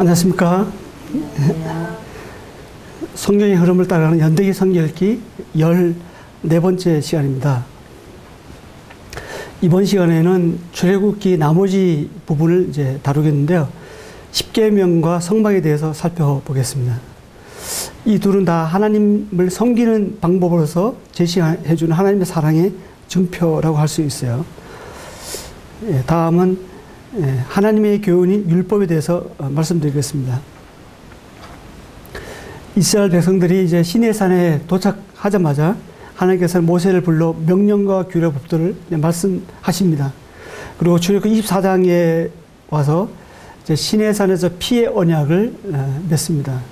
안녕하십니까. 성경의 흐름을 따라가는 연대기 성경 읽기 14번째 시간입니다. 이번 시간에는 출애굽기 나머지 부분을 이제 다루겠는데요. 십계명과 성막에 대해서 살펴보겠습니다. 이 둘은 다 하나님을 섬기는 방법으로서 제시해 주는 하나님의 사랑의 증표라고 할 수 있어요. 다음은 하나님의 교훈인 율법에 대해서 말씀드리겠습니다. 이스라엘 백성들이 이제 시내산에 도착하자마자 하나님께서는 모세를 불러 명령과 규례 법도를 말씀하십니다. 그리고 출애굽기 24장에 와서 이제 시내산에서 피의 언약을 맺습니다.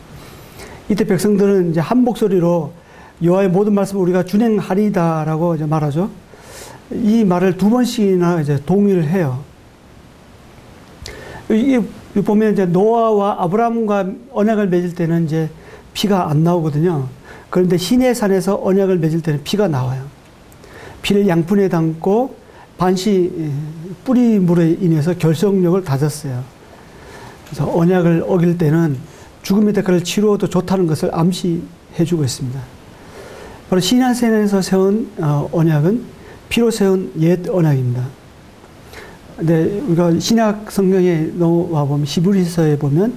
이때 백성들은 이제 한 목소리로 여호와의 모든 말씀을 우리가 준행하리다라고 이제 말하죠. 이 말을 두 번씩이나 이제 동의를 해요. 이게 보면 이제 노아와 아브라함과 언약을 맺을 때는 이제 피가 안 나오거든요. 그런데 시내산에서 언약을 맺을 때는 피가 나와요. 피를 양푼에 담고 반시 뿌림으로 인해서 결속력을 다졌어요. 그래서 언약을 어길 때는 죽음의 대가를 치루어도 좋다는 것을 암시해 주고 있습니다. 바로 시내산에서 세운 언약은 피로 세운 옛 언약입니다. 근데 우리가 신약 성경에 넘어와 보면 히브리서에 보면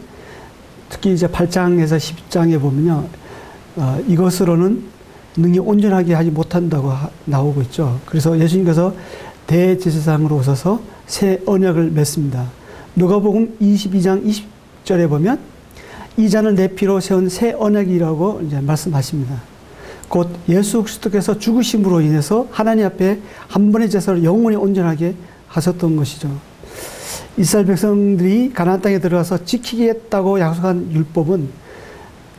특히 이제 8장에서 10장에 보면요. 이것으로는 능히 온전하게 하지 못한다고 나오고 있죠. 그래서 예수님께서 대제사장으로 오셔서 새 언약을 맺습니다. 누가복음 22장 20절에 보면 이 잔을 내 피로 세운 새 언약이라고 이제 말씀하십니다. 곧 예수 그리스도께서 죽으심으로 인해서 하나님 앞에 한 번의 제사로 영원히 온전하게 하셨던 것이죠. 이스라엘 백성들이 가나안 땅에 들어가서 지키겠다고 약속한 율법은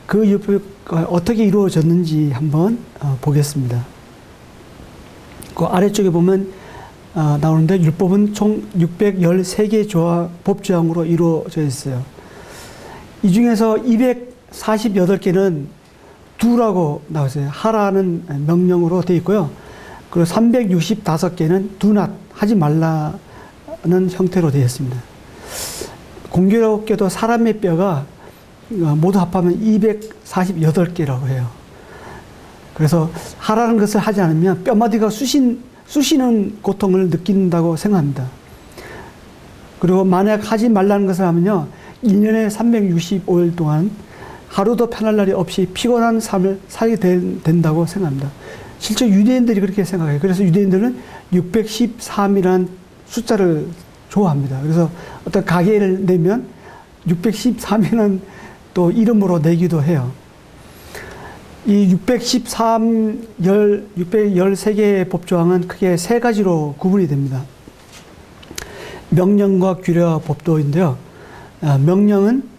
그 율법이 어떻게 이루어졌는지 한번 보겠습니다. 그 아래쪽에 보면 나오는데 율법은 총 613개의 법조항으로 이루어져 있어요. 이 중에서 248개는 두라고 나왔어요. 하라는 명령으로 되어 있고요. 그리고 365개는 do not, 하지 말라는 형태로 되어 있습니다. 공교롭게도 사람의 뼈가 모두 합하면 248개라고 해요. 그래서 하라는 것을 하지 않으면 뼈마디가 쑤시는 고통을 느낀다고 생각합니다. 그리고 만약 하지 말라는 것을 하면요, 1년에 365일 동안 하루도 편할 날이 없이 피곤한 삶을 살게 된다고 생각합니다. 실제 유대인들이 그렇게 생각해요. 그래서 유대인들은 613이라는 숫자를 좋아합니다. 그래서 어떤 가게를 내면 613이라는 또 이름으로 내기도 해요. 이 613개의 법조항은 크게 세 가지로 구분이 됩니다. 명령과 규례와 법도인데요. 명령은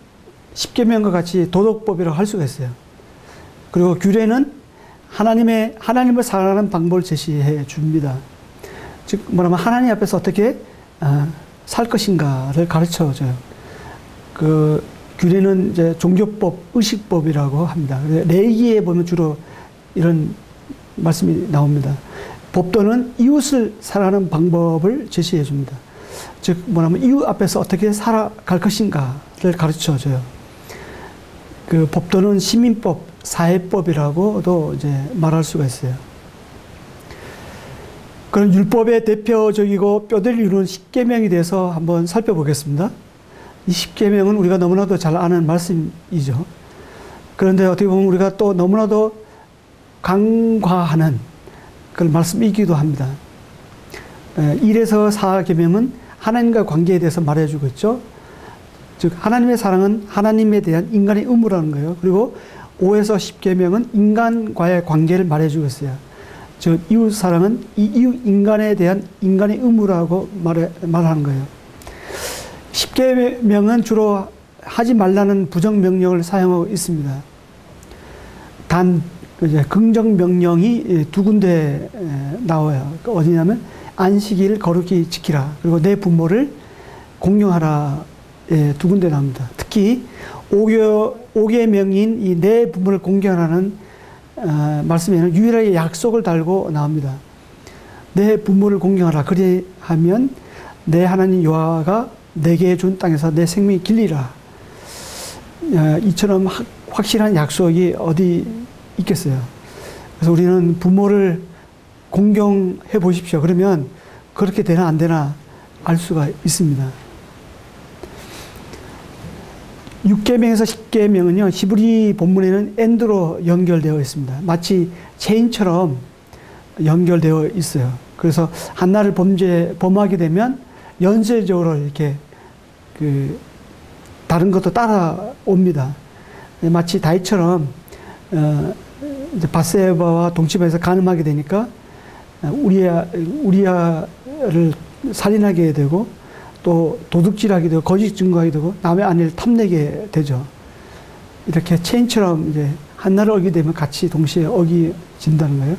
십계명과 같이 도덕법이라고 할 수가 있어요. 그리고 규례는 하나님을 사랑하는 방법을 제시해 줍니다. 즉, 뭐냐면 하나님 앞에서 어떻게 살 것인가를 가르쳐 줘요. 그 규례는 이제 종교법, 의식법이라고 합니다. 레위기에 보면 주로 이런 말씀이 나옵니다. 법도는 이웃을 사랑하는 방법을 제시해 줍니다. 즉, 뭐냐면 이웃 앞에서 어떻게 살아갈 것인가를 가르쳐 줘요. 그 법도는 시민법, 사회법이라고도 이제 말할 수가 있어요. 그런 율법의 대표적이고 뼈대를 이루는 십계명에 대해서 한번 살펴보겠습니다. 이 십계명은 우리가 너무나도 잘 아는 말씀이죠. 그런데 어떻게 보면 우리가 또 너무나도 간과하는 그런 말씀이기도 합니다. 1에서 4계명은 하나님과 관계에 대해서 말해주고 있죠. 즉 하나님의 사랑은 하나님에 대한 인간의 의무라는 거예요. 그리고 5에서 10계명은 인간과의 관계를 말해주고 있어요. 즉 이웃 사랑은 이 이웃 인간에 대한 인간의 의무라고 말하는 거예요. 10계명은 주로 하지 말라는 부정명령을 사용하고 있습니다. 단 이제 긍정명령이 두 군데 나와요. 어디냐면 안식일 거룩히 지키라, 그리고 내 부모를 공경하라, 두 군데 나옵니다. 특히 5계명인 이 내 부모를 공경하라는 말씀에는 유일하게 약속을 달고 나옵니다. 내 부모를 공경하라. 그리하면 내 하나님 여호와가 내게 준 땅에서 내 생명이 길리라. 이처럼 확실한 약속이 어디 있겠어요. 그래서 우리는 부모를 공경해 보십시오. 그러면 그렇게 되나 안 되나 알 수가 있습니다. 6계명에서 10계명은요, 히브리 본문에는 엔드로 연결되어 있습니다. 마치 체인처럼 연결되어 있어요. 그래서 한나를 범하게 되면 연쇄적으로 이렇게 다른 것도 따라옵니다. 마치 다윗처럼 이제 밧세바와 동침해서 간음하게 되니까 우리아를 살인하게 되고 또 도둑질하게 되고 거짓 증거하게 되고 남의 아내를 탐내게 되죠. 이렇게 체인처럼 이제 한나를 어기게 되면 같이 동시에 어기진다는 거예요.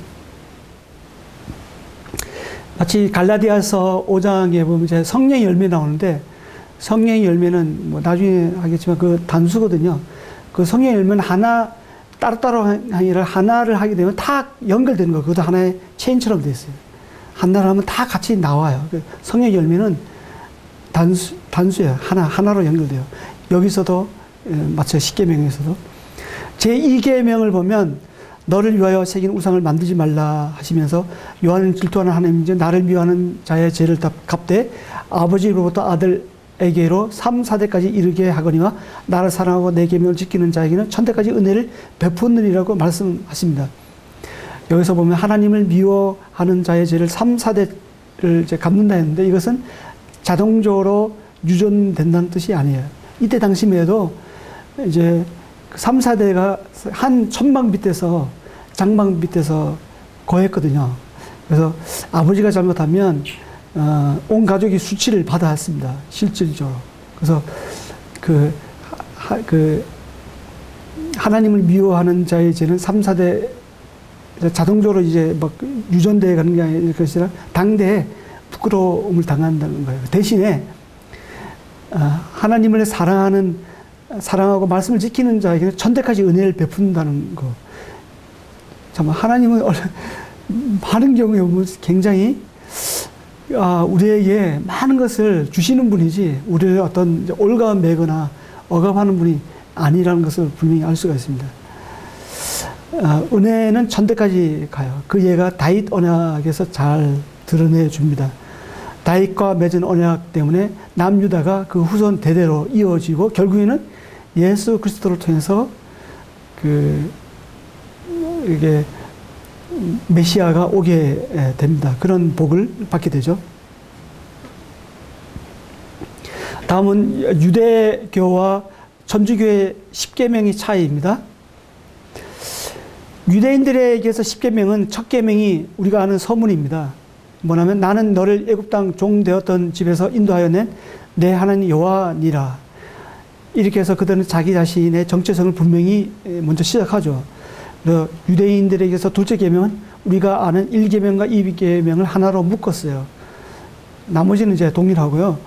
마치 갈라디아서 5장에 보면 이제 성령의 열매 나오는데, 성령의 열매는 뭐 나중에 하겠지만 그 단수거든요. 그 성령의 열매는 하나 따로따로 아니라 하나를 하게 되면 다 연결되는 거예요. 그것도 하나의 체인처럼 되어 있어요. 하나를 하면 다 같이 나와요. 성령의 열매는 단수예요. 하나로 연결돼요. 여기서도 마치 10계명에서도 제2계명을 보면 너를 위하여 새긴 우상을 만들지 말라 하시면서 요한은 질투하는 하나님이지 나를 미워하는 자의 죄를 갚되 아버지로부터 아들에게로 3, 4대까지 이르게 하거니와 나를 사랑하고 내 계명을 지키는 자에게는 천대까지 은혜를 베푸느니라고 말씀하십니다. 여기서 보면 하나님을 미워하는 자의 죄를 3, 4대를 이제 갚는다 했는데 이것은 자동적으로 유전된다는 뜻이 아니에요. 이때 당시에도 이제 3, 4대가 한 천방 빗대서 장방 빗대서 거했거든요. 그래서 아버지가 잘못하면 온 가족이 수치를 받아왔습니다. 실질적으로. 그래서 하나님을 미워하는 자의 죄는 3, 4대 자동적으로 이제 막 유전되어 가는 게 아니라 것이라 당대에 부끄러움을 당한다는 거예요. 대신에 하나님을 사랑하고 말씀을 지키는 자에게는 천대까지 은혜를 베푼다는 거. 참 하나님은 많은 경우에 보면 굉장히 우리에게 많은 것을 주시는 분이지 우리를 어떤 올가매거나 억압하는 분이 아니라는 것을 분명히 알 수가 있습니다. 은혜는 천대까지 가요. 그 예가 다윗 언약에서 잘 드러내 줍니다. 다윗과 맺은 언약 때문에 남유다가 그 후손 대대로 이어지고 결국에는 예수 그리스도를 통해서 이게 메시아가 오게 됩니다. 그런 복을 받게 되죠. 다음은 유대교와 천주교의 10계명의 차이입니다. 유대인들에게서 10계명은 첫 계명이 우리가 아는 서문입니다. 뭐냐면 나는 너를 애굽 땅 종 되었던 집에서 인도하여 낸 내 하나님 여호와니라. 이렇게 해서 그들은 자기 자신의 정체성을 분명히 먼저 시작하죠. 그래서 유대인들에게서 둘째 계명은 우리가 아는 1계명과 2계명을 하나로 묶었어요. 나머지는 이제 동일하고요.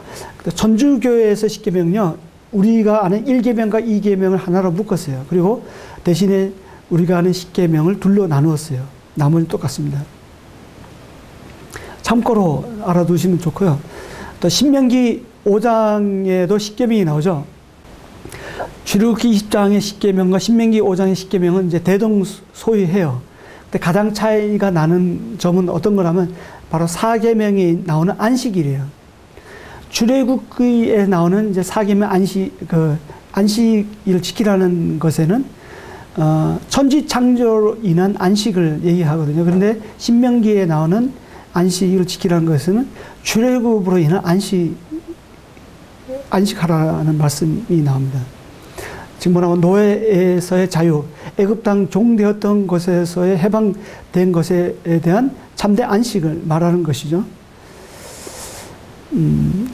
천주교에서 10계명은요. 우리가 아는 1계명과 2계명을 하나로 묶었어요. 그리고 대신에 우리가 아는 10계명을 둘로 나누었어요. 나머지는 똑같습니다. 참고로 알아두시면 좋고요. 또 신명기 5장에도 10계명이 나오죠. 출애굽기 20장의 10계명과 신명기 5장의 10계명은 이제 대동소이해요. 근데 가장 차이가 나는 점은 어떤 거라면 바로 4계명이 나오는 안식일이에요. 출애굽기에 나오는 이제 4계명 안식일을 지키라는 것에는 천지 창조로 인한 안식을 얘기하거든요. 그런데 신명기에 나오는 안식일을 지키라는 것은 출애굽으로 인한 안식하라는 말씀이 나옵니다. 지금 뭐냐면 노예에서의 자유, 애굽 땅 종되었던 것에서의 해방된 것에 대한 참된 안식을 말하는 것이죠.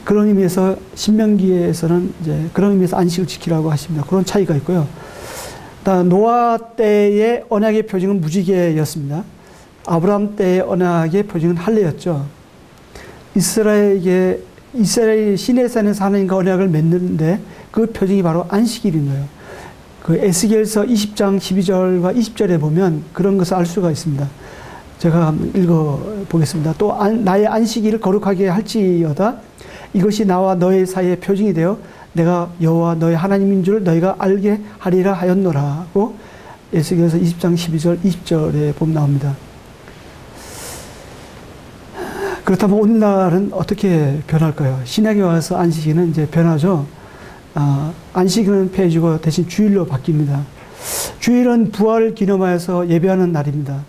그런 의미에서 신명기에서는 이제 그런 의미에서 안식을 지키라고 하십니다. 그런 차이가 있고요. 노아 때의 언약의 표징은 무지개였습니다. 아브라함 때의 언약의 표징은 할례였죠. 이스라엘이 시내산에서 하나님과 언약을 맺는데 그 표징이 바로 안식일인 거예요. 그 에스겔서 20장 12절과 20절에 보면 그런 것을 알 수가 있습니다. 제가 한번 읽어보겠습니다. 또 나의 안식일을 거룩하게 할지어다 이것이 나와 너희 사이의 표징이 되어 내가 여호와 너희 하나님인 줄 너희가 알게 하리라 하였노라고 에스겔서 20장 12절 20절에 보면 나옵니다. 그렇다면 오늘날은 어떻게 변할까요? 신약에 와서 안식일은 이제 변하죠. 안식일은 폐해지고 대신 주일로 바뀝니다. 주일은 부활을 기념하여서 예배하는 날입니다.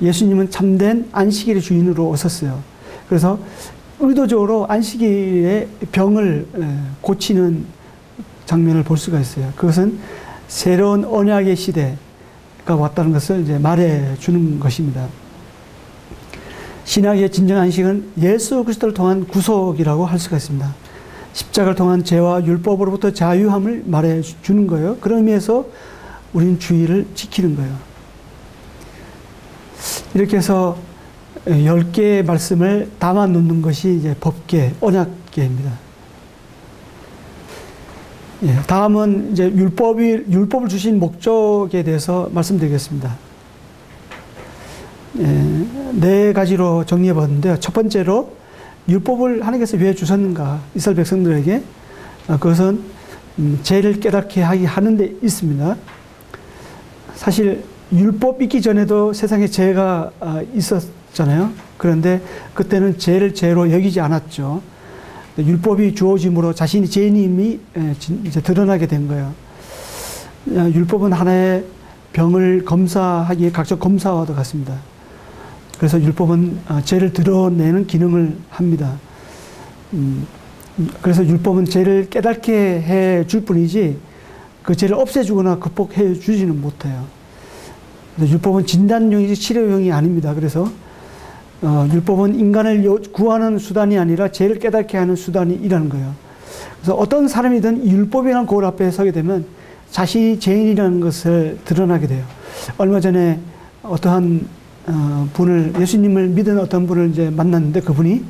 예수님은 참된 안식일의 주인으로 오셨어요. 그래서 의도적으로 안식일에 병을 고치는 장면을 볼 수가 있어요. 그것은 새로운 언약의 시대가 왔다는 것을 이제 말해 주는 것입니다. 신약의 진정한 안식은 예수 그리스도를 통한 구속이라고 할 수가 있습니다. 십자가를 통한 죄와 율법으로부터 자유함을 말해 주는 거예요. 그런 의미에서 우리는 주의를 지키는 거예요. 이렇게 해서 10개의 말씀을 담아 놓는 것이 이제 법계, 언약계입니다. 예, 다음은 이제 율법을 주신 목적에 대해서 말씀드리겠습니다. 예, 4가지로 정리해 봤는데요. 첫 번째로 율법을 하나님께서 왜 주셨는가? 이스라엘 백성들에게 그것은 죄를 깨닫게 하는 데 있습니다. 사실 율법 있기 전에도 세상에 죄가 있었잖아요. 그런데 그때는 죄를 죄로 여기지 않았죠. 율법이 주어짐으로 자신이 죄인임이 이제 드러나게 된 거예요. 율법은 하나의 병을 검사하기에 각종 검사와도 같습니다. 그래서 율법은 죄를 드러내는 기능을 합니다. 그래서 율법은 죄를 깨닫게 해 줄 뿐이지 그 죄를 없애주거나 극복해 주지는 못해요. 율법은 진단용이지 치료용이 아닙니다. 그래서 율법은 인간을 구하는 수단이 아니라 죄를 깨닫게 하는 수단이라는 거예요. 그래서 어떤 사람이든 율법이라는 거울 앞에 서게 되면 자신이 죄인이라는 것을 드러나게 돼요. 얼마 전에 어떠한 분을, 예수님을 믿은 어떤 분을 이제 만났는데 그분이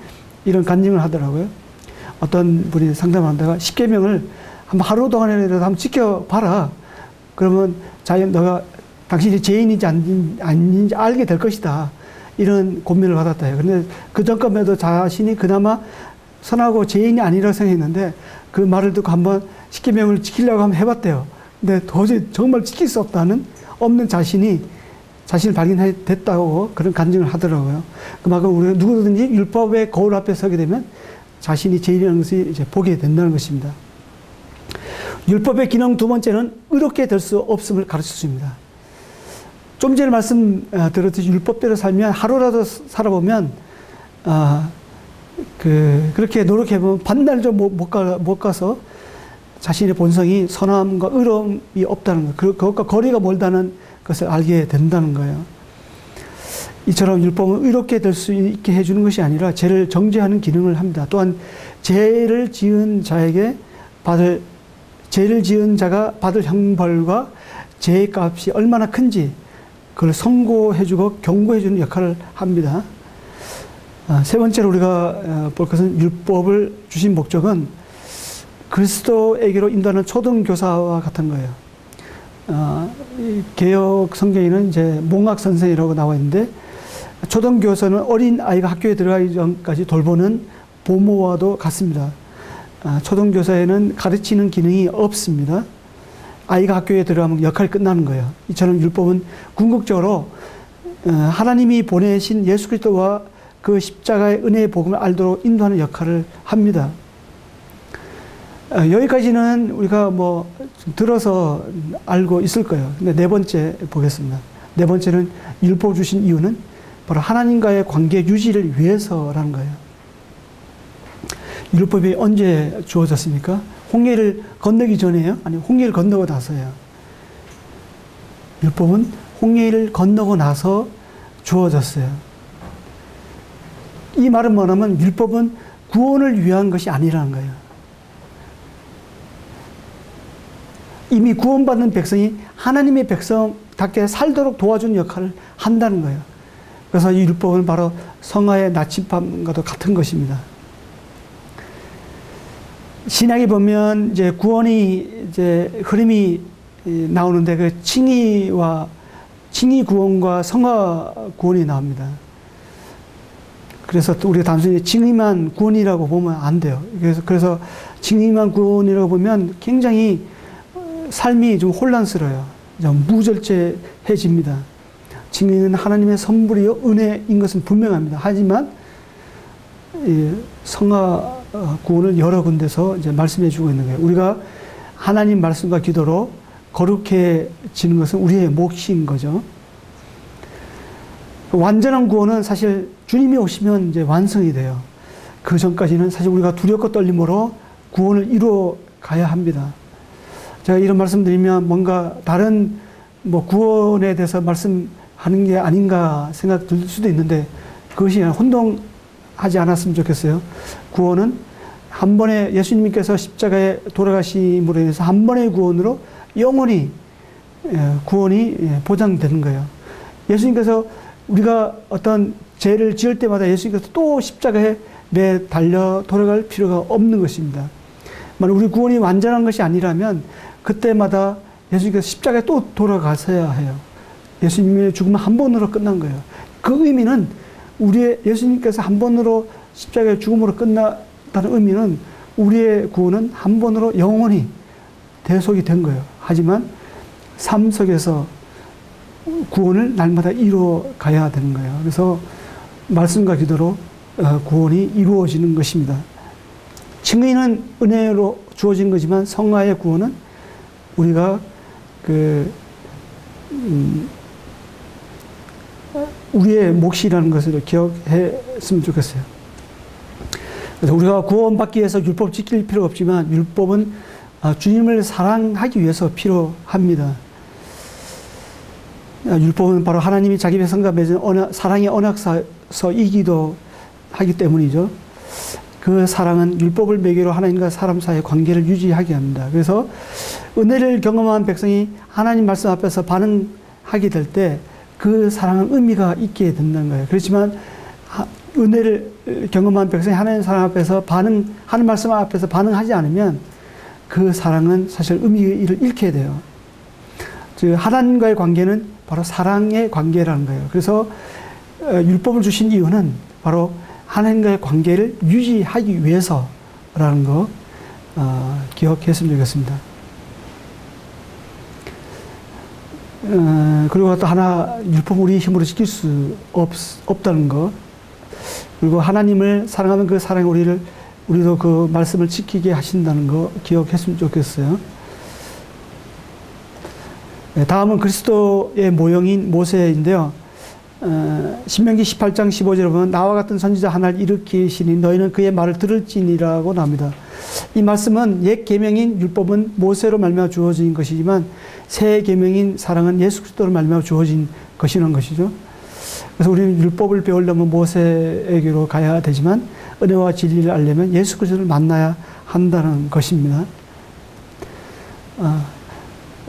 이런 간증을 하더라고요. 어떤 분이 상담을 한다가 10계명을 한번 하루 동안이라도 한번 지켜봐라. 그러면 너가 당신이 죄인인지 아닌지 알게 될 것이다. 이런 고민을 받았다 해요. 그런데 그 전까지도 자신이 그나마 선하고 죄인이 아니라고 생각했는데 그 말을 듣고 한번 10계명을 지키려고 한번 해봤대요. 근데 도저히 정말 지킬 수 없는 자신을 발견했다고 그런 간증을 하더라고요. 그만큼 우리가 누구든지 율법의 거울 앞에 서게 되면 자신이 죄인이라는 것을 이제 보게 된다는 것입니다. 율법의 기능 두 번째는 의롭게 될 수 없음을 가르쳐 줍니다. 좀 전에 말씀 드렸듯이 율법대로 살면 하루라도 살아보면 그렇게 노력해보면 반날도 못 가서 자신의 본성이 선함과 의로움이 없다는 것, 그것과 거리가 멀다는 것을 알게 된다는 거예요. 이처럼 율법은 의롭게 될 수 있게 해주는 것이 아니라 죄를 정죄하는 기능을 합니다. 또한 죄를 지은 자가 받을 형벌과 죄의 값이 얼마나 큰지 그걸 선고해주고 경고해주는 역할을 합니다. 세 번째로 우리가 볼 것은 율법을 주신 목적은 그리스도에게로 인도하는 초등교사와 같은 거예요. 개역 성경에는 이제 몽학 선생이라고 나와 있는데 초등교사는 어린 아이가 학교에 들어가기 전까지 돌보는 보모와도 같습니다. 초등교사에는 가르치는 기능이 없습니다. 아이가 학교에 들어가면 역할이 끝나는 거예요. 이처럼 율법은 궁극적으로 하나님이 보내신 예수 그리스도와 그 십자가의 은혜의 복음을 알도록 인도하는 역할을 합니다. 여기까지는 우리가 뭐 들어서 알고 있을 거예요. 근데 네 번째 보겠습니다. 네 번째는 율법 주신 이유는 바로 하나님과의 관계 유지를 위해서라는 거예요. 율법이 언제 주어졌습니까? 홍해를 건너기 전에요? 아니, 홍해를 건너고 나서요. 율법은 홍해를 건너고 나서 주어졌어요. 이 말은 뭐냐면 율법은 구원을 위한 것이 아니라는 거예요. 이미 구원받는 백성이 하나님의 백성답게 살도록 도와주는 역할을 한다는 거예요. 그래서 이 율법은 바로 성화의 나침반과도 같은 것입니다. 신약에 보면 이제 구원이 이제 흐름이 나오는데 그 칭의 구원과 성화 구원이 나옵니다. 그래서 또 우리가 단순히 징의만 구원이라고 보면 안 돼요. 그래서 징의만 구원이라고 보면 굉장히 삶이 좀 혼란스러워요. 좀 무절제해집니다. 징의는 하나님의 선물이요 은혜인 것은 분명합니다. 하지만 성화 구원을 여러 군데서 이제 말씀해 주고 있는 거예요. 우리가 하나님 말씀과 기도로 거룩해지는 것은 우리의 몫인 거죠. 완전한 구원은 사실 주님이 오시면 이제 완성이 돼요. 그 전까지는 사실 우리가 두렵고 떨림으로 구원을 이루어 가야 합니다. 제가 이런 말씀 드리면 뭔가 다른 뭐 구원에 대해서 말씀하는 게 아닌가 생각 들 수도 있는데 그것이 혼동하지 않았으면 좋겠어요. 구원은 한 번에 예수님께서 십자가에 돌아가심으로 인해서 한 번의 구원으로 영원히 구원이 보장되는 거예요. 예수님께서 우리가 어떤 죄를 지을 때마다 예수님께서 또 십자가에 매달려 돌아갈 필요가 없는 것입니다. 만약 우리 구원이 완전한 것이 아니라면 그때마다 예수님께서 십자가에 또 돌아가셔야 해요. 예수님의 죽음은 한 번으로 끝난 거예요. 그 의미는 예수님께서 한 번으로 십자가의 죽음으로 끝났다는 의미는 우리의 구원은 한 번으로 영원히 대속이 된 거예요. 하지만 삶 속에서 구원을 날마다 이루어 가야 되는 거예요. 그래서 말씀과 기도로 구원이 이루어지는 것입니다. 칭의는 은혜로 주어진 거지만 성화의 구원은 우리가 우리의 몫이라는 것을 기억했으면 좋겠어요. 그래서 우리가 구원받기 위해서 율법 지킬 필요가 없지만 율법은 주님을 사랑하기 위해서 필요합니다. 율법은 바로 하나님이 자기 백성과 맺은 사랑의 언약서이기도 하기 때문이죠. 그 사랑은 율법을 매개로 하나님과 사람 사이의 관계를 유지하게 합니다. 그래서 은혜를 경험한 백성이 하나님 말씀 앞에서 반응하게 될 때 그 사랑은 의미가 있게 된다는 거예요. 그렇지만 은혜를 경험한 백성이 하나님 사랑 앞에서 하나님 말씀 앞에서 반응하지 않으면 그 사랑은 사실 의미를 잃게 돼요. 즉 하나님과의 관계는 바로 사랑의 관계라는 거예요. 그래서 율법을 주신 이유는 바로 하나님과의 관계를 유지하기 위해서라는 거 기억했으면 좋겠습니다. 그리고 또 하나, 율법 우리 힘으로 지킬 수 없다는 거. 그리고 하나님을 사랑하면 그 사랑이 우리도 그 말씀을 지키게 하신다는 거 기억했으면 좋겠어요. 다음은 그리스도의 모형인 모세인데요. 신명기 18장 15절에 보면 나와 같은 선지자 하나를 일으키시니 너희는 그의 말을 들을지니라고 나옵니다. 이 말씀은 옛 계명인 율법은 모세로 말미암아 주어진 것이지만 새 계명인 사랑은 예수 그리스도로 말미암아 주어진 것이라는 것이죠. 그래서 우리는 율법을 배우려면 모세에게로 가야 되지만 은혜와 진리를 알려면 예수 그리스도를 만나야 한다는 것입니다.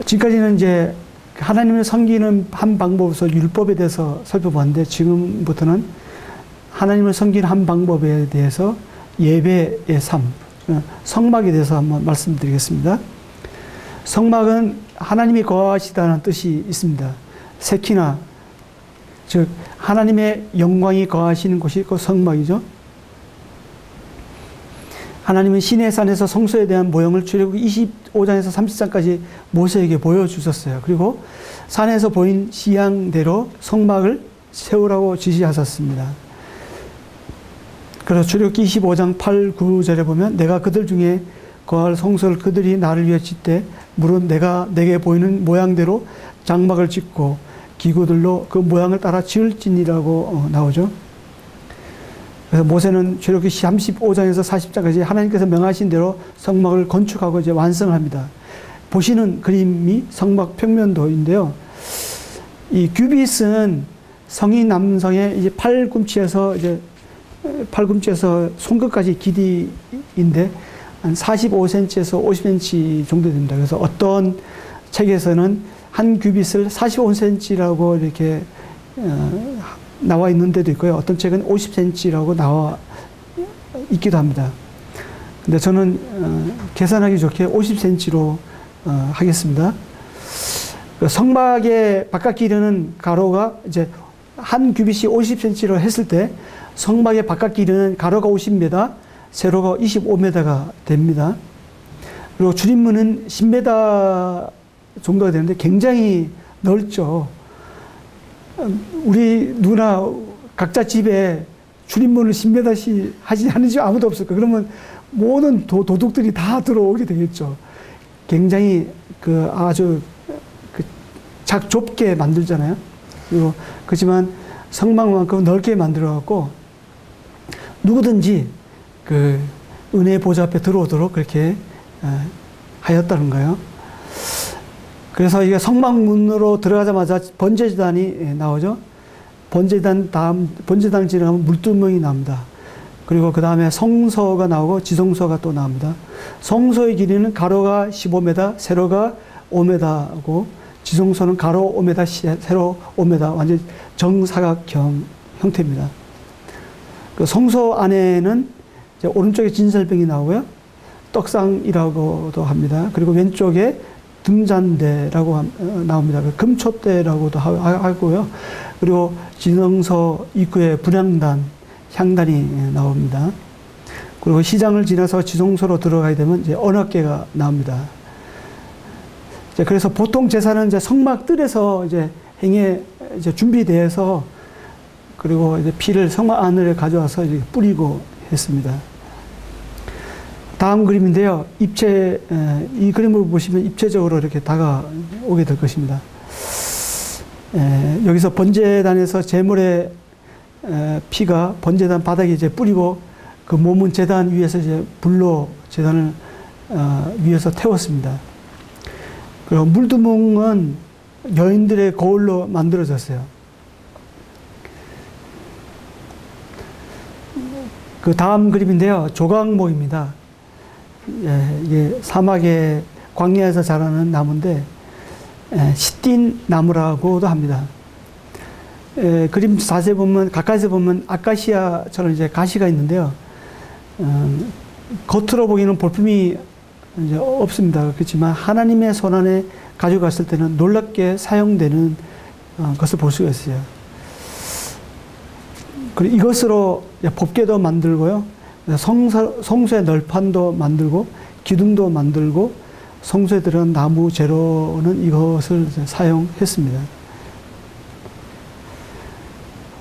지금까지는 이제 하나님을 섬기는 한 방법으로서 율법에 대해서 살펴봤는데 지금부터는 하나님을 섬기는 한 방법에 대해서 예배의 삶, 성막에 대해서 한번 말씀드리겠습니다. 성막은 하나님이 거하시다는 뜻이 있습니다. 세키나, 즉 하나님의 영광이 거하시는 곳이 그 성막이죠. 하나님은 시내산에서 성소에 대한 모형을 출애굽기 25장에서 30장까지 모세에게 보여주셨어요. 그리고 산에서 보인 시향대로 성막을 세우라고 지시하셨습니다. 그래서 출애굽기 25장 8, 9절에 보면 내가 그들 중에 거할 성소를 그들이 나를 위해 짓되 물은 내가 내게 보이는 모양대로 장막을 짓고 기구들로 그 모양을 따라 지을지니라고 나오죠. 그래서 모세는 출애굽기 35장에서 40장까지 하나님께서 명하신 대로 성막을 건축하고 이제 완성을 합니다. 보시는 그림이 성막 평면도인데요. 이 규빗은 성인 남성의 이제 팔꿈치에서 손끝까지 길이인데 한 45cm에서 50cm 정도 됩니다. 그래서 어떤 책에서는 한 규빗을 45cm라고 이렇게 나와 있는 데도 있고요. 어떤 책은 50cm라고 나와 있기도 합니다. 근데 저는 계산하기 좋게 50cm로 하겠습니다. 성막의 바깥 기르는 가로가 이제 한 규빗이 50cm로 했을 때 성막의 바깥 길이는 가로가 50m, 세로가 25m가 됩니다. 그리고 출입문은 10m 정도가 되는데 굉장히 넓죠. 우리 누구나 각자 집에 출입문을 10m씩 하는 집 아무도 없을 거예요. 그러면 모든 도둑들이 다 들어오게 되겠죠. 굉장히 아주 좁게 만들잖아요. 그리고 그렇지만 성막만큼 넓게 만들어갖고 누구든지 은혜의 보좌 앞에 들어오도록 그렇게 하였다는 거예요. 그래서 이게 성막문으로 들어가자마자 번제제단이 나오죠. 번제단 지나가면 물두멍이 나옵니다. 그리고 그 다음에 성소가 나오고 지성소가 또 나옵니다. 성소의 길이는 가로가 15m, 세로가 5m고 지성소는 가로 5m, 세로 5m, 완전 정사각형 형태입니다. 그 성소 안에는 이제 오른쪽에 진설병이 나오고요. 떡상이라고도 합니다. 그리고 왼쪽에 등잔대라고 나옵니다. 금촛대라고도 하고요. 그리고 지성소 입구에 분향단, 향단이 나옵니다. 그리고 시장을 지나서 지성소로 들어가게 되면 이제 언약궤가 나옵니다. 이제 그래서 보통 제사는 이제 성막 뜰에서 이제 행에 이제 준비되어서 그리고 이제 피를 성막 안으로 가져와서 이제 뿌리고 했습니다. 다음 그림인데요. 이 그림을 보시면 입체적으로 이렇게 다가오게 될 것입니다. 여기서 번제단에서 제물의 피가 번제단 바닥에 이제 뿌리고 그 몸은 제단 위에서 이제 불로 제단을 위에서 태웠습니다. 그리고 물두멍은 여인들의 거울로 만들어졌어요. 그 다음 그림인데요. 조각목입니다. 이게 사막의 광야에서 자라는 나무인데 시틴 나무라고도 합니다. 그림 자세히 보면 가까이서 보면 아카시아처럼 이제 가시가 있는데요. 겉으로 보기에는 볼품이 이제 없습니다. 그렇지만 하나님의 손안에 가져갔을 때는 놀랍게 사용되는 것을 볼 수가 있어요. 그리고 이것으로 법궤도 만들고요. 성소의 널판도 만들고 기둥도 만들고 성소에 들어간 나무 재료는 이것을 사용했습니다.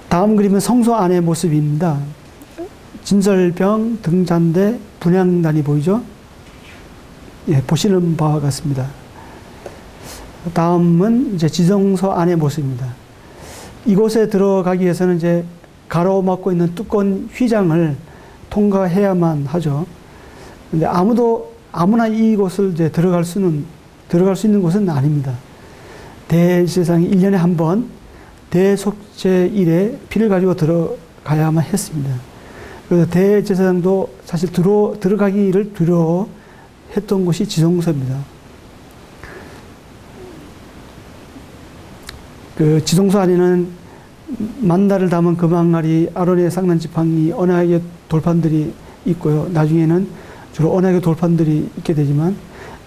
다음 그림은 성소 안의 모습입니다. 진설병, 등잔대, 분향단이 보이죠? 예, 보시는 바와 같습니다. 다음은 이제 지성소 안의 모습입니다. 이곳에 들어가기 위해서는 이제 가로막고 있는 두꺼운 휘장을 통과해야만 하죠. 근데 아무나 이곳을 이제 들어갈 수 있는 곳은 아닙니다. 대제사장이 1년에 한 번 대속죄일에 피를 가지고 들어가야만 했습니다. 그래서 대제사장도 사실 들어가기를 두려워했던 곳이 지성소입니다. 그 지성소 안에는 만다를 담은 금항아리, 아론의 상난 지팡이, 언약의 돌판들이 있고요. 나중에는 주로 언약의 돌판들이 있게 되지만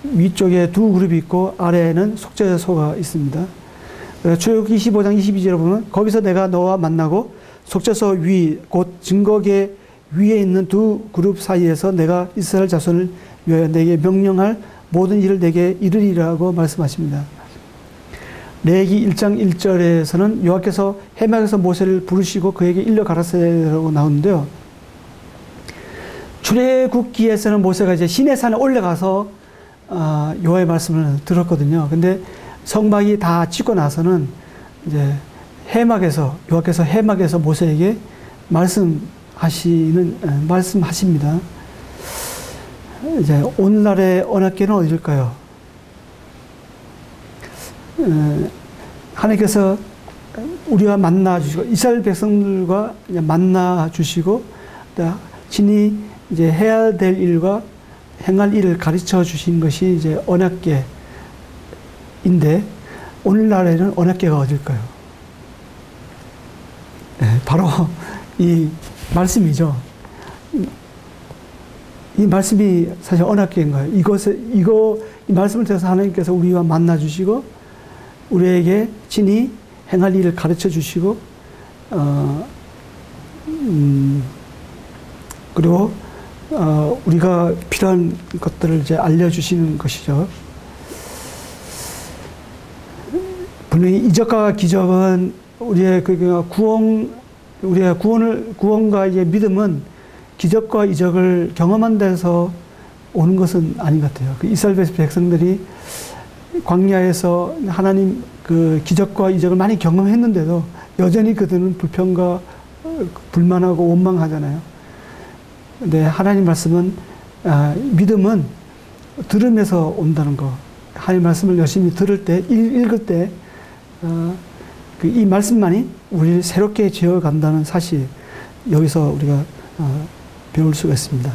위쪽에 두 그룹이 있고 아래에는 속죄소가 있습니다. 출애굽기 25장 22절에 보면 거기서 내가 너와 만나고 속죄소 위, 곧 증거계 위에 있는 두 그룹 사이에서 내가 이스라엘 자손을 위하여 내게 명령할 모든 일을 내게 이르리라고 말씀하십니다. 레위기 1장 1절에서는 여호와께서 해막에서 모세를 부르시고 그에게 일러 가라사대라고 나오는데요. 출애굽기에서는 모세가 이제 시내산에 올라가서 여호와의 말씀을 들었거든요. 근데 성막이 다 짓고 나서는 이제 여호와께서 해막에서 모세에게 말씀하십니다. 이제 오늘날의 언약궤는 어디일까요? 하나님께서 우리와 만나 주시고 이스라엘 백성들과 만나 주시고 친히 이제 해야 될 일과 행할 일을 가르쳐 주신 것이 이제 언약궤인데 오늘날에는 언약궤가 어딜까요? 네, 바로 이 말씀이죠. 이 말씀이 사실 언약궤인 거예요. 이 말씀을 통해서 하나님께서 우리와 만나 주시고 우리에게 친히 행할 일을 가르쳐 주시고 그리고 우리가 필요한 것들을 이제 알려주시는 것이죠. 분명히 이적과 기적은 우리의 구원과 이제 믿음은 기적과 이적을 경험한 데서 오는 것은 아닌 것 같아요. 그 이스라엘 백성들이 광야에서 하나님 그 기적과 이적을 많이 경험했는데도 여전히 그들은 불평과 불만하고 원망하잖아요. 근데 하나님 말씀은 믿음은 들음에서 온다는 거. 하나님 말씀을 열심히 들을 때, 읽을 때 이 말씀만이 우리를 새롭게 지어간다는 사실, 여기서 우리가 배울 수가 있습니다.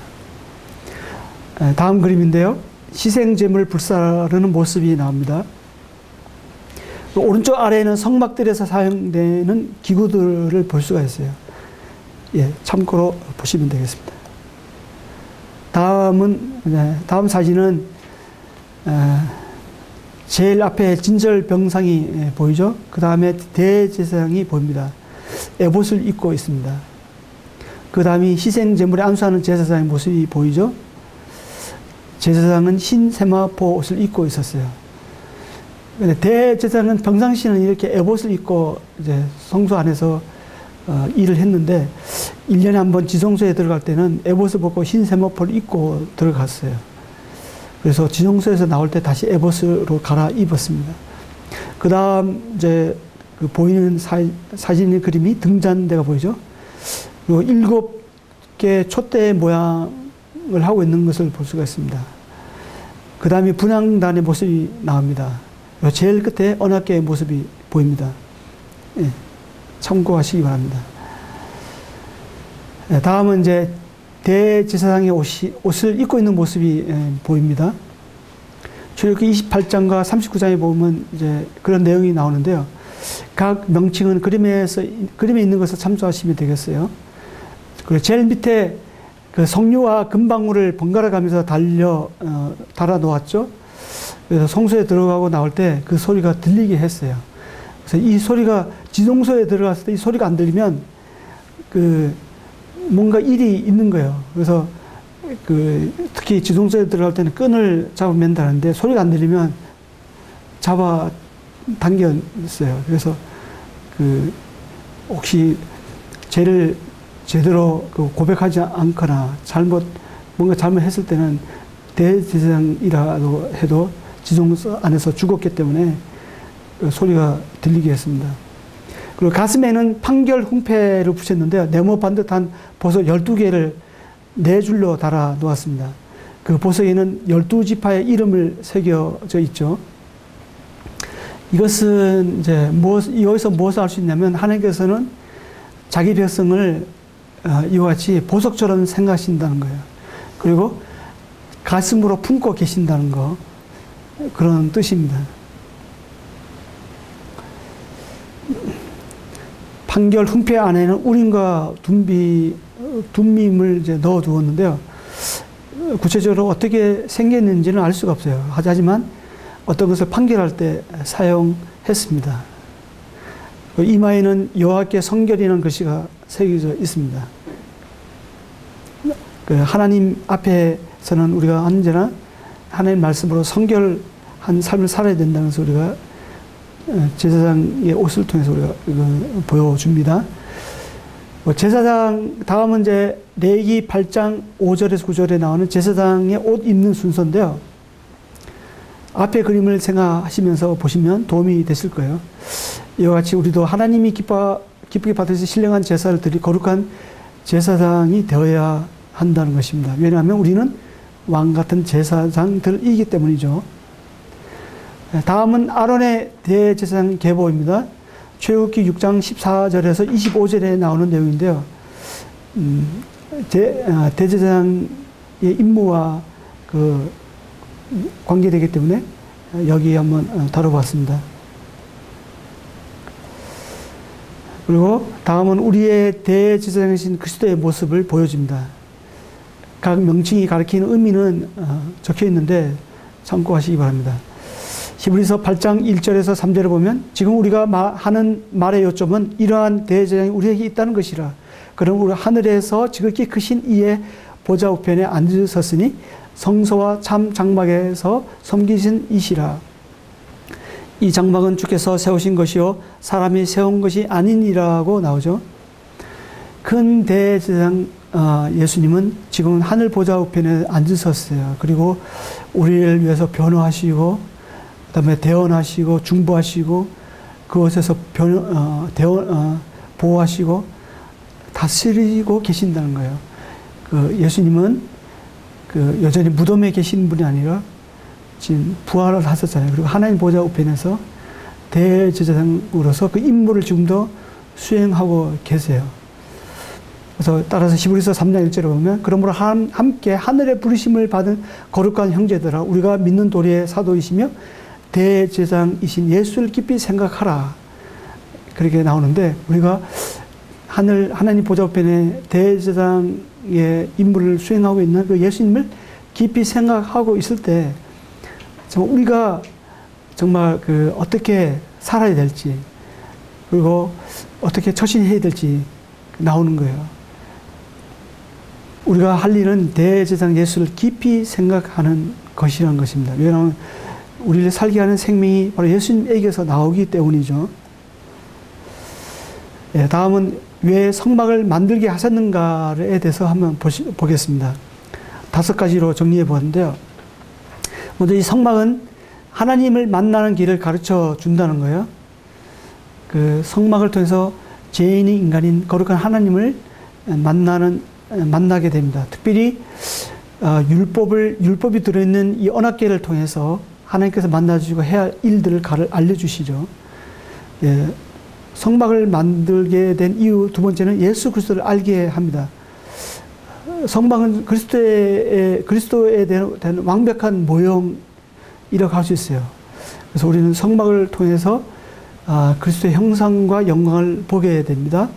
다음 그림인데요. 희생제물 불사르는 모습이 나옵니다. 오른쪽 아래에는 성막들에서 사용되는 기구들을 볼 수가 있어요. 예, 참고로 보시면 되겠습니다. 다음 사진은 제일 앞에 진절병상이 보이죠? 그 다음에 대제사장이 보입니다. 에봇을 입고 있습니다. 그 다음이 희생제물에 안수하는 제사장의 모습이 보이죠? 제사장은 흰 세마포 옷을 입고 있었어요. 근데 대제사장은 평상시는 이렇게 에봇을 입고 이제 성소 안에서 일을 했는데 1년에 한 번 지성소에 들어갈 때는 에봇을 벗고 흰 세마포를 입고 들어갔어요. 그래서 지성소에서 나올 때 다시 에봇으로 갈아입었습니다. 그 다음 이제 그 보이는 사진의 그림이 등잔대가 보이죠? 그리고 7개 촛대 모양을 하고 있는 것을 볼 수가 있습니다. 그 다음에 분향단의 모습이 나옵니다. 제일 끝에 언약궤의 모습이 보입니다. 예, 참고하시기 바랍니다. 예, 다음은 이제 대제사장의 옷을 입고 있는 모습이 보입니다. 출애굽기 28장과 39장에 보면 이제 그런 내용이 나오는데요. 각 명칭은 그림에 있는 것을 참조하시면 되겠어요. 그리고 제일 밑에 그 석류와 금방울을 번갈아 가면서 달아 놓았죠. 그래서 성소에 들어가고 나올 때 그 소리가 들리게 했어요. 그래서 이 소리가 지성소에 들어갔을 때 이 소리가 안 들리면 뭔가 일이 있는 거예요. 그래서 특히 지성소에 들어갈 때는 끈을 잡아 맨다는데 소리가 안 들리면 잡아 당겼어요. 그래서 혹시 죄를 제대로 고백하지 않거나 뭔가 잘못했을 때는 대제사장이라도 해도 지성소 안에서 죽었기 때문에 소리가 들리게 했습니다. 그리고 가슴에는 판결 훈패를 붙였는데요. 네모 반듯한 보석 12개를 4줄로 달아 놓았습니다. 그 보석에는 12지파의 이름을 새겨져 있죠. 이것은 이제 여기서 무엇을 알 수 있냐면 하나님께서는 자기 백성을 이와 같이 보석처럼 생각하신다는 거예요. 그리고 가슴으로 품고 계신다는 거, 그런 뜻입니다. 판결 훈패 안에는 우림과 둠밈을 이제 넣어 두었는데요. 구체적으로 어떻게 생겼는지는 알 수가 없어요. 하지만 어떤 것을 판결할 때 사용했습니다. 이마에는 여호와께 성결이라는 글씨가 새겨져 있습니다. 하나님 앞에서는 우리가 언제나 하나님 말씀으로 성결한 삶을 살아야 된다는 것을 우리가 제사장의 옷을 통해서 우리가 보여줍니다. 제사장, 다음은 이제 레위기 8장 5절에서 9절에 나오는 제사장의 옷 입는 순서인데요. 앞에 그림을 생각하시면서 보시면 도움이 되실 거예요. 이와 같이 우리도 하나님이 기쁘게 받으실 신령한 제사를 드리 거룩한 제사장이 되어야 한다는 것입니다. 왜냐하면 우리는 왕 같은 제사장들이기 때문이죠. 다음은 아론의 대제사장 계보입니다. 출애굽기 6장 14절에서 25절에 나오는 내용인데요. 대제사장의 임무와 관계되기 때문에 여기 한번 다뤄봤습니다. 그리고 다음은 우리의 대제사장이신 그리스도의 모습을 보여줍니다. 각 명칭이 가리키는 의미는 적혀 있는데 참고하시기 바랍니다. 히브리서 8장 1절에서 3절을 보면 지금 우리가 하는 말의 요점은 이러한 대제사장이 우리에게 있다는 것이라. 그럼 우리 하늘에서 지극히 크신 이의 보좌 우편에 앉으셨으니 성소와 참 장막에서 섬기신 이시라. 이 장막은 주께서 세우신 것이요 사람이 세운 것이 아니니라고 나오죠. 큰 대제사장 예수님은 지금은 하늘 보좌 우편에 앉으셨어요. 그리고 우리를 위해서 변호하시고 그다음에 대언하시고 중보하시고 그곳에서 보호하시고 다스리고 계신다는 거예요. 그 예수님은 그 여전히 무덤에 계신 분이 아니라 지금 부활을 하셨잖아요. 그리고 하나님 보좌 우편에서 대제사장으로서 그 임무를 지금도 수행하고 계세요. 그래서 따라서 히브리서 3장 1절에 보면 그러므로 함께 하늘의 부르심을 받은 거룩한 형제들아 우리가 믿는 도리의 사도이시며 대제사장이신 예수를 깊이 생각하라. 그렇게 나오는데 우리가 하나님 보좌 우편에 대제사장의 임무를 수행하고 있는 그 예수님을 깊이 생각하고 있을 때 정말 우리가 정말 그 어떻게 살아야 될지 그리고 어떻게 처신해야 될지 나오는 거예요. 우리가 할 일은 대제사장 예수를 깊이 생각하는 것이라는 것입니다. 왜냐하면 우리를 살게 하는 생명이 바로 예수님에게서 나오기 때문이죠. 예, 다음은 왜 성막을 만들게 하셨는가에 대해서 한번 보겠습니다. 5가지로 정리해 보았는데요. 먼저 이 성막은 하나님을 만나는 길을 가르쳐 준다는 거예요. 그 성막을 통해서 죄인이 인간인 거룩한 하나님을 만나게 됩니다. 특별히 율법이 들어있는 이 언약궤를 통해서 하나님께서 만나주시고 해야 할 일들을 알려주시죠. 예, 성막을 만들게 된 이유 두 번째는 예수 그리스도를 알게 합니다. 성막은 그리스도에 대한 완벽한 모형이라고 할 수 있어요. 그래서 우리는 성막을 통해서 그리스도의 형상과 영광을 보게 됩니다.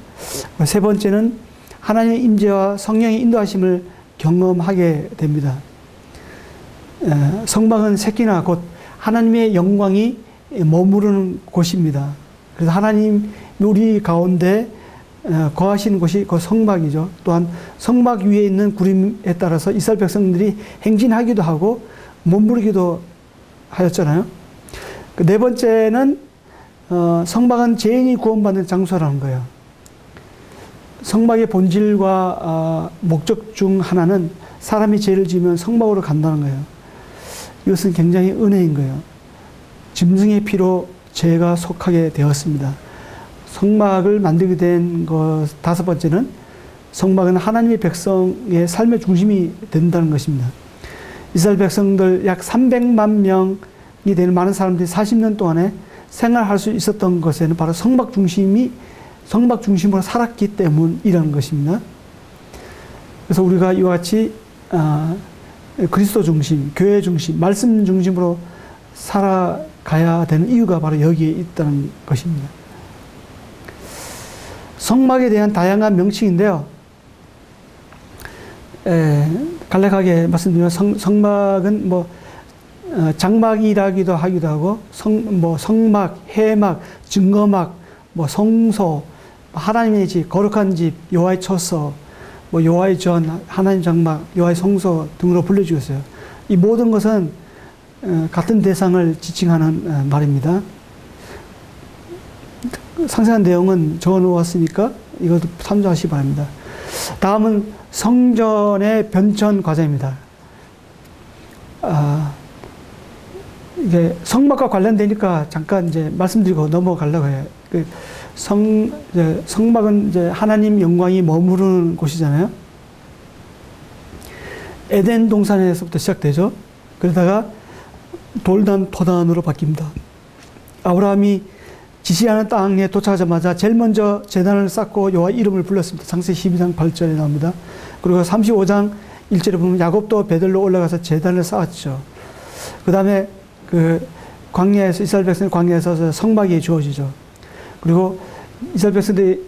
세 번째는 하나님의 임재와 성령의 인도하심을 경험하게 됩니다. 성막은 새끼나 곧 하나님의 영광이 머무르는 곳입니다. 그래서 하나님 우리 가운데 거하시는 곳이 그 성막이죠. 또한 성막 위에 있는 구름에 따라서 이스라엘 백성들이 행진하기도 하고 머무르기도 하였잖아요. 네 번째는 성막은 죄인이 구원받는 장소라는 거예요. 성막의 본질과 목적 중 하나는 사람이 죄를 지으면 성막으로 간다는 거예요. 이것은 굉장히 은혜인 거예요. 짐승의 피로 죄가 속하게 되었습니다. 성막을 만들게 된 것 5번째는 성막은 하나님의 백성의 삶의 중심이 된다는 것입니다. 이스라엘 백성들 약 300만 명이 되는 많은 사람들이 40년 동안에 생활할 수 있었던 것에는 바로 성막 중심으로 살았기 때문이라는 것입니다. 그래서 우리가 이와 같이 그리스도 중심, 교회 중심, 말씀 중심으로 살아가야 되는 이유가 바로 여기에 있다는 것입니다. 성막에 대한 다양한 명칭인데요. 간략하게 말씀드리면 성막은 장막이라기도 하기도 하고 성막, 해막, 증거막, 성소, 하나님의 집, 거룩한 집, 여호와의 처소, 여호와의 전, 하나님 장막, 여호와의 성소 등으로 불려지고 있어요. 이 모든 것은 같은 대상을 지칭하는 말입니다. 상세한 내용은 적어놓았으니까 이것도 참조하시기 바랍니다. 다음은 성전의 변천 과정입니다. 이게 성막과 관련되니까 잠깐 이제 말씀드리고 넘어가려고 해요. 성막은 이제 하나님 영광이 머무르는 곳이잖아요. 에덴 동산에서부터 시작되죠. 그러다가 돌단, 토단으로 바뀝니다. 아브라함이 지시하는 땅에 도착하자마자 제일 먼저 제단을 쌓고 여호와 이름을 불렀습니다. 창세기 12장 8절에 나옵니다. 그리고 35장 1절에 보면 야곱도 베들로 올라가서 제단을 쌓았죠. 그 다음에 광야에서 이스라엘 백성이 광야에서 성막이 주어지죠. 그리고 이스라엘 백성들이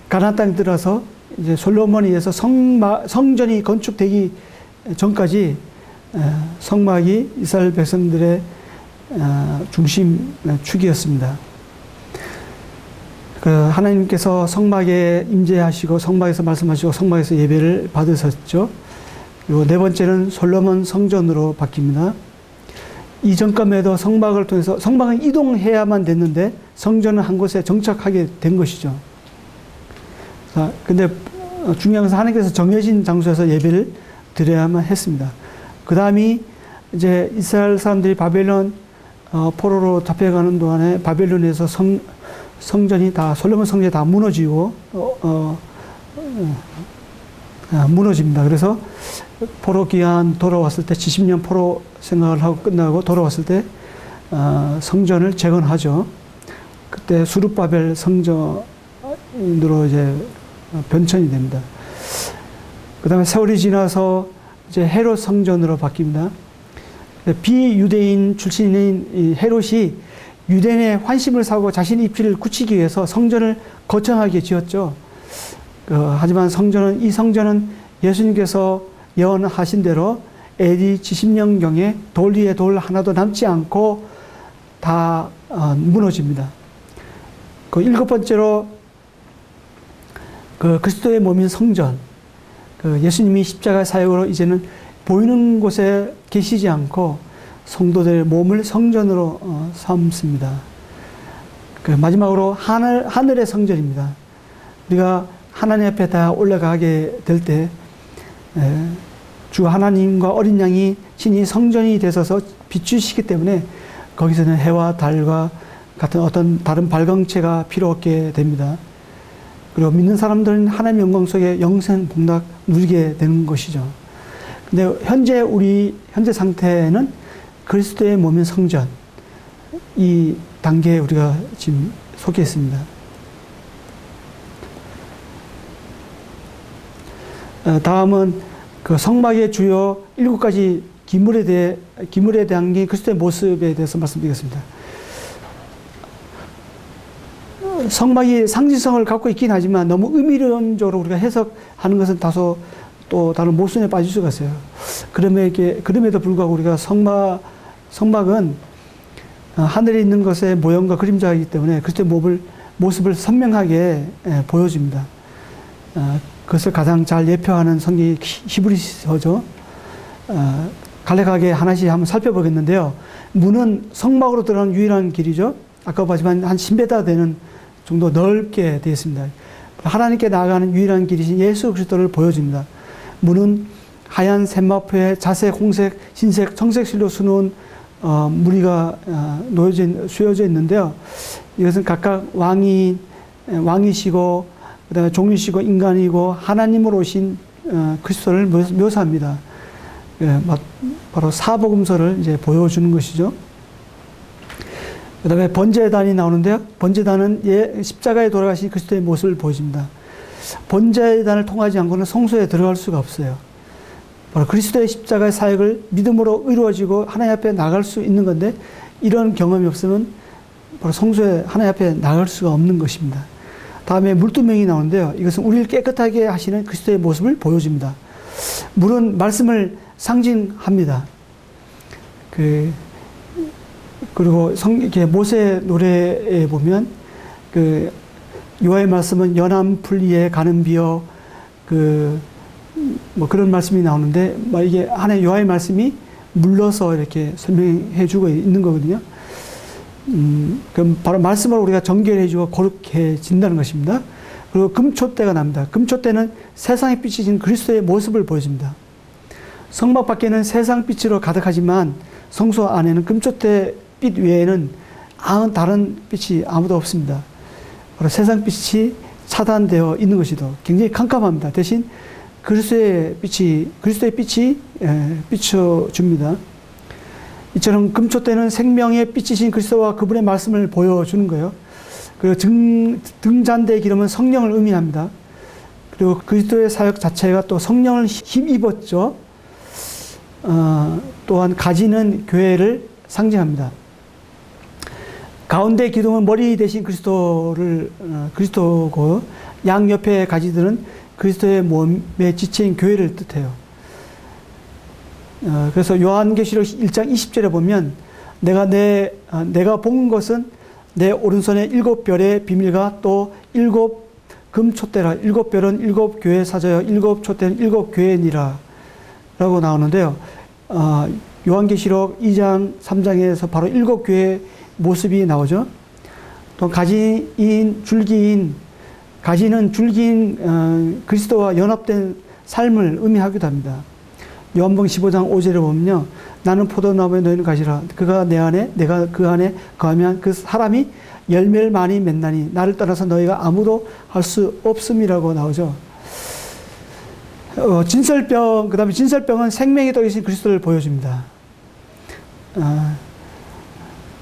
가나안 땅에 들어서 이제 솔로몬에 의해서 성전이 건축되기 전까지 성막이 이스라엘 백성들의 중심 축이었습니다. 하나님께서 성막에 임재하시고 성막에서 말씀하시고 성막에서 예배를 받으셨죠. 그리고 네 번째는 솔로몬 성전으로 바뀝니다. 이전감에도 성막을 통해서 성막은 이동해야만 됐는데 성전은 한 곳에 정착하게 된 것이죠. 근데 중요한 것은 하나님께서 정해진 장소에서 예배를 드려야만 했습니다. 그 다음이 이제 이스라엘 사람들이 바벨론 포로로 잡혀가는 동안에 바벨론에서 성전이 다 솔로몬 성전이 다 무너지고 무너집니다. 그래서 포로 기한 돌아왔을 때 70년 포로 생활을 하고 끝나고 돌아왔을 때 성전을 재건하죠. 그때 수룹바벨 성전으로 이제 변천이 됩니다. 그 다음에 세월이 지나서 이제 헤롯 성전으로 바뀝니다. 비유대인 출신인 이 헤롯이 유대인의 환심을 사고 자신의 입지를 굳히기 위해서 성전을 거창하게 지었죠. 하지만 이 성전은 예수님께서 예언하신 대로 AD 70년경에 돌 위에 돌 하나도 남지 않고 다 무너집니다. 일곱 번째로 그리스도의 몸인 성전, 예수님이 십자가 사역으로 이제는 보이는 곳에 계시지 않고 성도들의 몸을 성전으로 삼습니다. 마지막으로 하늘의 성전입니다. 우리가 하나님 앞에 다 올라가게 될 때 주 하나님과 어린 양이 친히 성전이 되셔서 비추시기 때문에 거기서는 해와 달과 같은 어떤 다른 발광체가 필요 없게 됩니다. 그리고 믿는 사람들은 하나님의 영광 속에 영생 복락 누리게 되는 것이죠. 근데 우리 현재 상태는 그리스도의 몸인 성전, 이 단계에 우리가 지금 속해 있습니다. 다음은 그 성막의 주요 7가지 기물에 대한 그리스도의 모습에 대해서 말씀드리겠습니다. 성막이 상징성을 갖고 있긴 하지만 너무 의미론적으로 우리가 해석하는 것은 다소 또 다른 모순에 빠질 수가 있어요. 그럼에도 불구하고 우리가 성막은 하늘에 있는 것의 모형과 그림자이기 때문에 그리스도의 모습을 선명하게 보여줍니다. 그것을 가장 잘 예표하는 성경이 히브리서죠. 간략하게 하나씩 한번 살펴보겠는데요. 문은 성막으로 들어가는 유일한 길이죠. 아까 봤지만 한 10m 되는 정도 넓게 되어 있습니다. 하나님께 나아가는 유일한 길이신 예수 그리스도를 보여줍니다. 문은 하얀 샘마포에 자색, 홍색, 흰색, 청색실로 수놓은 무리가 수여져 있는데요. 이것은 각각 왕이시고 그다음에 종이시고 인간이고 하나님으로 오신 그리스도를 묘사합니다. 바로 사복음서를 이제 보여주는 것이죠. 그다음에 번제단이 나오는데요. 번제단은 십자가에 돌아가신 그리스도의 모습을 보여줍니다. 번제단을 통하지 않고는 성소에 들어갈 수가 없어요. 바로 그리스도의 십자가의 사역을 믿음으로 이루어지고 하나님 앞에 나갈 수 있는 건데 이런 경험이 없으면 바로 성소에 하나님 앞에 나갈 수가 없는 것입니다. 다음에 물두멍이 나오는데요. 이것은 우리를 깨끗하게 하시는 그리스도의 모습을 보여줍니다. 물은 말씀을 상징합니다. 그리고 모세 노래에 보면 여호와의 말씀은 연한 풀 위에 가는 비요 그런 말씀이 나오는데 이게 하나의 여호와의 말씀이 물러서 이렇게 설명해 주고 있는 거거든요. 그럼 바로 말씀으로 우리가 정결해주고 거룩해진다는 것입니다. 그리고 금초대가 납니다. 금초대는 세상의 빛이신 그리스도의 모습을 보여줍니다. 성막 밖에는 세상 빛으로 가득하지만 성소 안에는 금초대 빛 외에는 다른 빛이 아무도 없습니다. 바로 세상 빛이 차단되어 있는 것이죠. 굉장히 캄캄합니다. 대신 그리스도의 빛이 비춰줍니다. 이처럼 금초대는 생명의 빛이신 그리스도와 그분의 말씀을 보여주는 거예요. 그리고 등잔대의 기름은 성령을 의미합니다. 그리고 그리스도의 사역 자체가 또 성령을 힘입었죠. 또한 가지는 교회를 상징합니다. 가운데 기둥은 머리 대신 그리스도고 양옆의 가지들은 그리스도의 몸의 지체인 교회를 뜻해요. 그래서 요한계시록 1장 20절에 보면 내가 본 것은 내 오른손에 7별의 비밀과 또 7금촛대라. 7별은 7교회 사자여 7촛대는 7교회니라 라고 나오는데요. 요한계시록 2장 3장에서 바로 7교회의 모습이 나오죠. 또 가지인 줄기인, 가지는 줄기인 그리스도와 연합된 삶을 의미하기도 합니다. 요한복음 15장 5절에 보면요, 나는 포도나무에 너희는 가지라. 그가 내 안에 내가 그 안에 거하면 그 사람이 열매를 많이 맺나니 나를 따라서 너희가 아무도 할 수 없음이라고 나오죠. 진설병, 그 다음에 진설병은 생명의 떡이신 그리스도를 보여줍니다.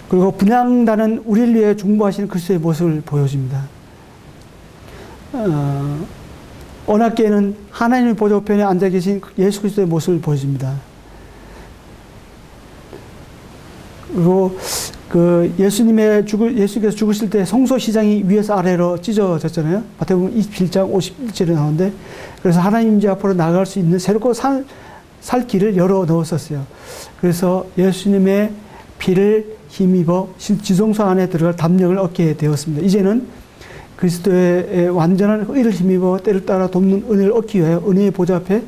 그리고 분향단은 우리를 위해 중보하시는 그리스도의 모습을 보여줍니다. 언약궤는 하나님의 보좌 우편에 앉아 계신 예수 그리스도의 모습을 보여줍니다. 그리고 예수께서 죽으실 때 성소시장이 위에서 아래로 찢어졌잖아요. 마태복음 27장 51절에 나오는데, 그래서 하나님 임재 앞으로 나아갈 수 있는 새롭고 살 길을 열어 넣었었어요. 그래서 예수님의 피를 힘입어 지성소 안에 들어갈 담력을 얻게 되었습니다. 이제는 그리스도의 완전한 의를 힘입어 때를 따라 돕는 은혜를 얻기 위하여 은혜의 보좌 앞에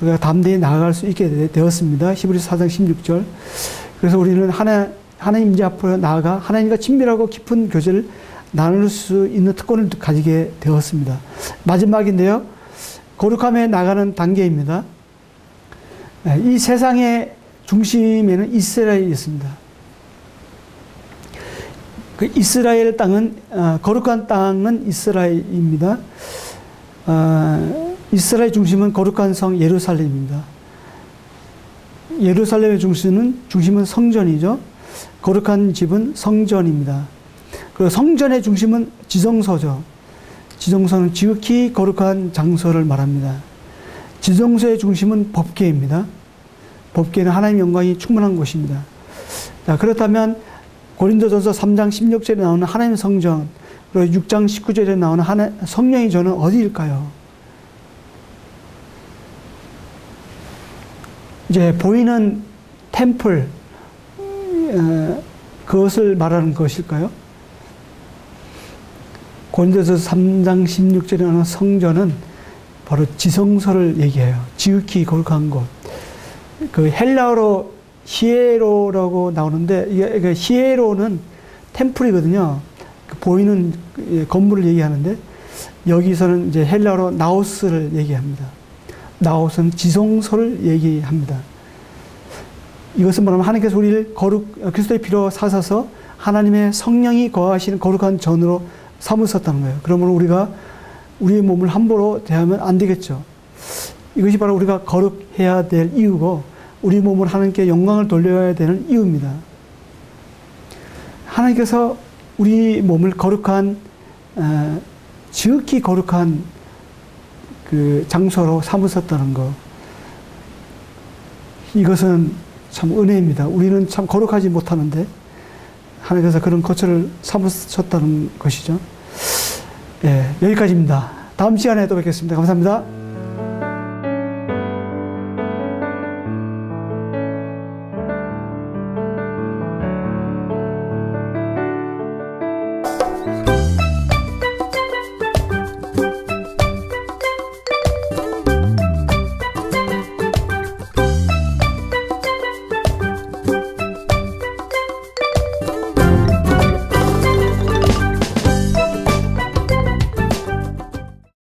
우리가 담대히 나아갈 수 있게 되었습니다. 히브리서 4장 16절. 그래서 우리는 하나님 임재 앞으로 나아가 하나님과 친밀하고 깊은 교제를 나눌 수 있는 특권을 가지게 되었습니다. 마지막인데요, 거룩함에 나가는 단계입니다. 이 세상의 중심에는 이스라엘이 있습니다. 그 이스라엘 땅은, 거룩한 땅은 이스라엘입니다. 이스라엘 중심은 거룩한 성 예루살렘입니다. 예루살렘의 중심은 성전이죠. 거룩한 집은 성전입니다. 그리고 성전의 중심은 지성소죠. 지성소는 지극히 거룩한 장소를 말합니다. 지성소의 중심은 법궤입니다. 법궤는 하나님의 영광이 충만한 곳입니다. 자, 그렇다면 고린도전서 3장 16절에 나오는 하나님의 성전, 그리고 6장 19절에 나오는 성령의 전은 어디일까요? 이제 보이는 템플, 그것을 말하는 것일까요? 고린도전서 3장 16절에 나오는 성전은 바로 지성소를 얘기해요. 지극히 거룩한 곳. 그 헬라어로 히에로라고 나오는데, 이게 히에로는 템플이거든요. 그 보이는 건물을 얘기하는데, 여기서는 이제 헬라어로 나오스를 얘기합니다. 나오스는 지성소를 얘기합니다. 이것은 뭐냐면 하나님께서 우리를 그리스도의 피로 사셔서 하나님의 성령이 거하시는 거룩한 전으로 삼으셨다는 거예요. 그러면 우리가 우리의 몸을 함부로 대하면 안 되겠죠. 이것이 바로 우리가 거룩해야 될 이유고, 우리 몸을 하나님께 영광을 돌려야 되는 이유입니다. 하나님께서 우리 몸을 거룩한, 지극히 거룩한 그 장소로 삼으셨다는 것. 이것은 참 은혜입니다. 우리는 참 거룩하지 못하는데 하나님께서 그런 거처를 삼으셨다는 것이죠. 예, 여기까지입니다. 다음 시간에 또 뵙겠습니다. 감사합니다.